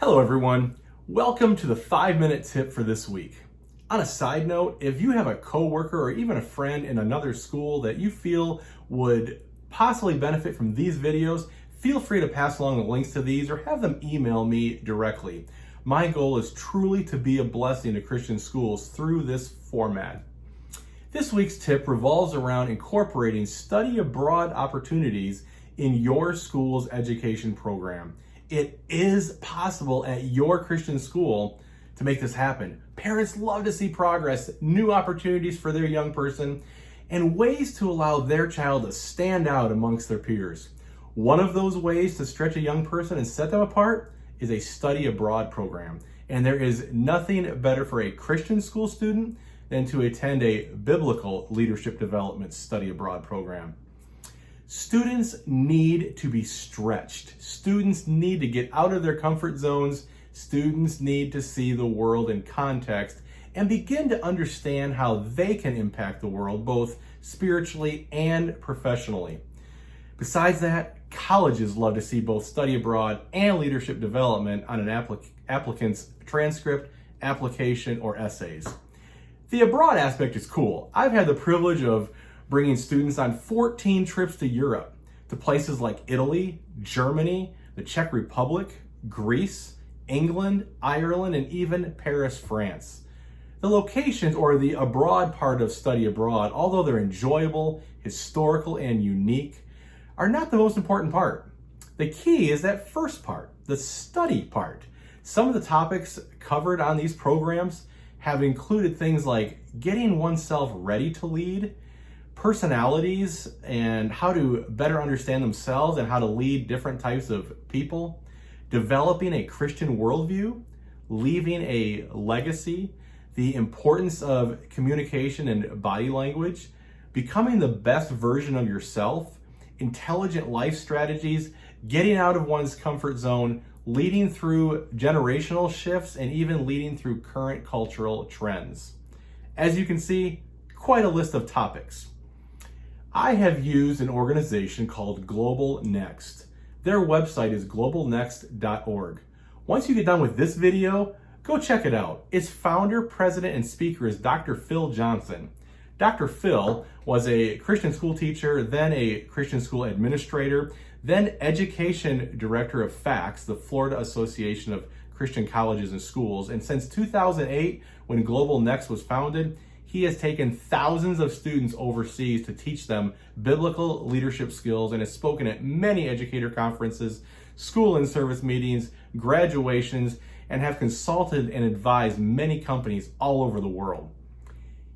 Hello everyone, welcome to the 5-minute tip for this week. On a side note, if you have a coworker or even a friend in another school that you feel would possibly benefit from these videos, feel free to pass along the links to these or have them email me directly. My goal is truly to be a blessing to Christian schools through this format. This week's tip revolves around incorporating study abroad opportunities in your school's education program. It is possible at your Christian school to make this happen. Parents love to see progress, new opportunities for their young person, and ways to allow their child to stand out amongst their peers. One of those ways to stretch a young person and set them apart is a study abroad program. And there is nothing better for a Christian school student than to attend a biblical leadership development study abroad program. Students need to be stretched. Students need to get out of their comfort zones. Students need to see the world in context and begin to understand how they can impact the world, both spiritually and professionally. Besides that, colleges love to see both study abroad and leadership development on an applicant's transcript, application, or essays. The abroad aspect is cool. I've had the privilege of bringing students on 14 trips to Europe, to places like Italy, Germany, the Czech Republic, Greece, England, Ireland, and even Paris, France. The locations, or the abroad part of study abroad, although they're enjoyable, historical, and unique, are not the most important part. The key is that first part, the study part. Some of the topics covered on these programs have included things like getting oneself ready to lead, personalities and how to better understand themselves and how to lead different types of people, developing a Christian worldview, leaving a legacy, the importance of communication and body language, becoming the best version of yourself, intelligent life strategies, getting out of one's comfort zone, leading through generational shifts, and even leading through current cultural trends. As you can see, quite a list of topics. I have used an organization called Global Next. Their website is globalnext.org. Once you get done with this video, go check it out. Its founder, president, and speaker is Dr. Phil Johnson. Dr. Phil was a Christian school teacher, then a Christian school administrator, then education director of FACTS, the Florida Association of Christian Colleges and Schools. And since 2008, when Global Next was founded, he has taken thousands of students overseas to teach them biblical leadership skills and has spoken at many educator conferences, school and service meetings, graduations, and have consulted and advised many companies all over the world.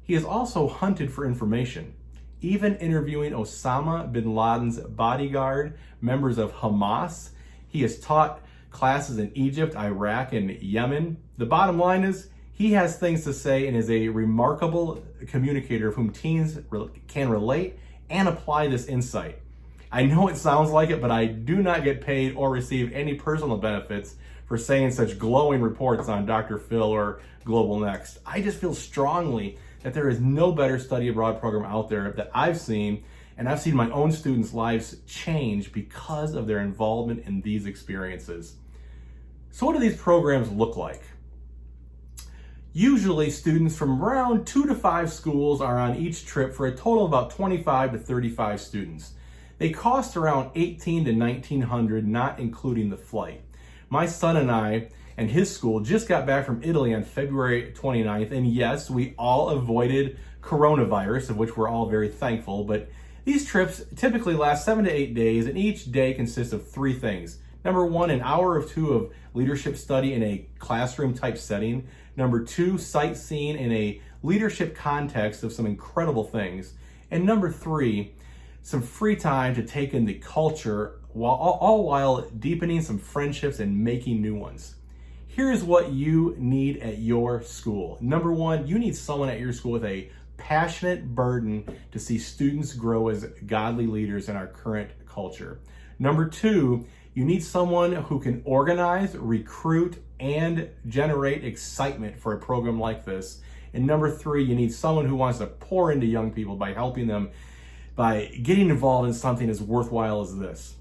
He has also hunted for information, even interviewing Osama bin Laden's bodyguard, members of Hamas. He has taught classes in Egypt, Iraq, and Yemen. The bottom line is, he has things to say and is a remarkable communicator of whom teens can relate and apply this insight. I know it sounds like it, but I do not get paid or receive any personal benefits for saying such glowing reports on Dr. Phil or Global Next. I just feel strongly that there is no better study abroad program out there that I've seen, and I've seen my own students' lives change because of their involvement in these experiences. So what do these programs look like? Usually students from around 2 to 5 schools are on each trip for a total of about 25 to 35 students. They cost around $1,800 to $1,900, not including the flight. My son and I and his school just got back from Italy on February 29th, and yes, we all avoided coronavirus, of which we're all very thankful, but these trips typically last 7 to 8 days, and each day consists of 3 things. Number 1, an hour or 2 of leadership study in a classroom type setting. Number 2, sightseeing in a leadership context of some incredible things. And number 3, some free time to take in the culture, all while deepening some friendships and making new ones. Here's what you need at your school. Number 1, you need someone at your school with a passionate burden to see students grow as godly leaders in our current culture. Number 2, you need someone who can organize, recruit, and generate excitement for a program like this. And number 3, you need someone who wants to pour into young people by helping them by getting involved in something as worthwhile as this.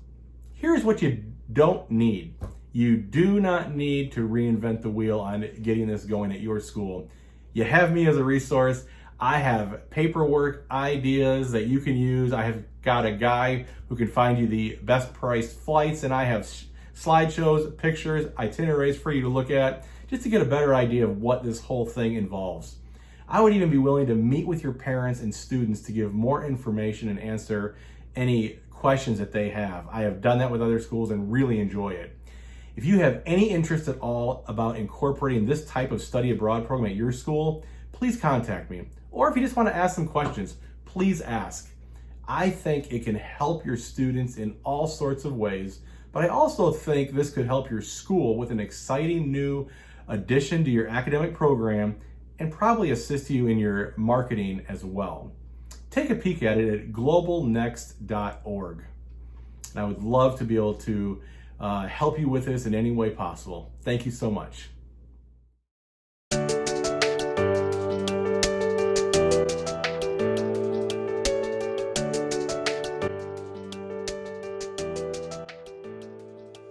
Here's what you don't need. You do not need to reinvent the wheel on getting this going at your school. You have me as a resource. I have paperwork ideas that you can use. I have got a guy who can find you the best priced flights, and I have slideshows, pictures, itineraries for you to look at just to get a better idea of what this whole thing involves. I would even be willing to meet with your parents and students to give more information and answer any questions that they have. I have done that with other schools and really enjoy it. If you have any interest at all about incorporating this type of study abroad program at your school, please contact me. Or if you just want to ask some questions, please ask. I think it can help your students in all sorts of ways, but I also think this could help your school with an exciting new addition to your academic program and probably assist you in your marketing as well. Take a peek at it at globalnext.org. And I would love to be able to help you with this in any way possible. Thank you so much.